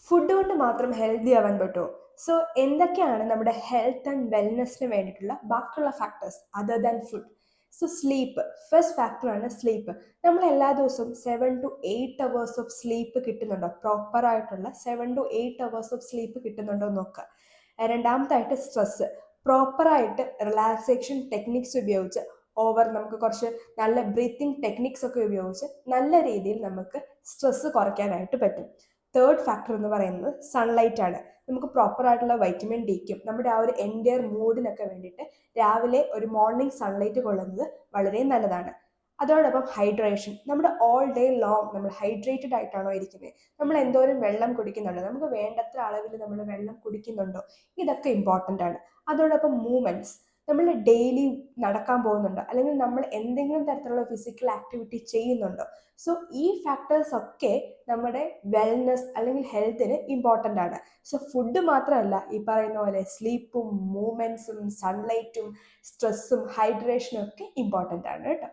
Food കൊണ്ട് മാത്രം healthy ആവാൻ പറ്റുമോ? സോ എന്തൊക്കെയാണ് നമ്മുടെ ഹെൽത്ത് ആൻഡ് വെൽനെസ്സിന് വേണ്ടിയിട്ടുള്ള ബാക്കിയുള്ള factors other than food? So sleep first ഫാക്ടറാണ് സ്ലീപ്പ്. നമ്മൾ എല്ലാ ദിവസവും 7 to 8 hours ഓഫ് സ്ലീപ്പ് കിട്ടുന്നുണ്ടോ? പ്രോപ്പറായിട്ടുള്ള 7 to 8 hours ഓഫ് സ്ലീപ്പ് കിട്ടുന്നുണ്ടോ എന്ന് നോക്കുക. രണ്ടാമതായിട്ട് സ്ട്രെസ്സ്. പ്രോപ്പറായിട്ട് റിലാക്സേഷൻ ടെക്നിക്സ് ഉപയോഗിച്ച് നമുക്ക് കുറച്ച് നല്ല ബ്രീത്തിങ് ടെക്നിക്സ് ഒക്കെ ഉപയോഗിച്ച് നല്ല രീതിയിൽ നമുക്ക് സ്ട്രെസ്സ് കുറയ്ക്കാനായിട്ട് പറ്റും. തേർഡ് ഫാക്ടർ എന്ന് പറയുന്നത് സൺലൈറ്റ് ആണ്. നമുക്ക് പ്രോപ്പർ ആയിട്ടുള്ള വൈറ്റമിൻ ഡിക്കും നമ്മുടെ ആ ഒരു എൻറ്റയർ മൂഡിനൊക്കെ വേണ്ടിയിട്ട് രാവിലെ ഒരു മോർണിംഗ് സൺലൈറ്റ് കൊള്ളുന്നത് വളരെ നല്ലതാണ്. അതോടൊപ്പം ഹൈഡ്രേഷൻ. നമ്മുടെ ഓൾ ഡേ ലോങ് നമ്മൾ ഹൈഡ്രേറ്റഡ് ആയിട്ടാണോ ഇരിക്കുന്നത്? നമ്മൾ എന്തോരം വെള്ളം കുടിക്കുന്നുണ്ടോ? നമുക്ക് വേണ്ടത്ര അളവിൽ നമ്മൾ വെള്ളം കുടിക്കുന്നുണ്ടോ? ഇതൊക്കെ ഇമ്പോർട്ടൻ്റ് ആണ്. അതോടൊപ്പം മൂവ്മെൻറ്റ്സ്. നമ്മൾ ഡെയിലി നടക്കാൻ പോകുന്നുണ്ടോ, അല്ലെങ്കിൽ നമ്മൾ എന്തെങ്കിലും തരത്തിലുള്ള ഫിസിക്കൽ ആക്ടിവിറ്റി ചെയ്യുന്നുണ്ടോ? സോ ഈ ഫാക്ടേഴ്സ് ഒക്കെ നമ്മുടെ വെൽനെസ് അല്ലെങ്കിൽ ഹെൽത്തിന് ഇമ്പോർട്ടൻ്റ് ആണ്. സോ ഫുഡ് മാത്രമല്ല, ഈ പറയുന്ന പോലെ സ്ലീപ്പും മൂവ്മെൻറ്റ്സും സൺലൈറ്റും സ്ട്രെസ്സും ഹൈഡ്രേഷനും ഒക്കെ ഇമ്പോർട്ടൻ്റ് ആണ് കേട്ടോ.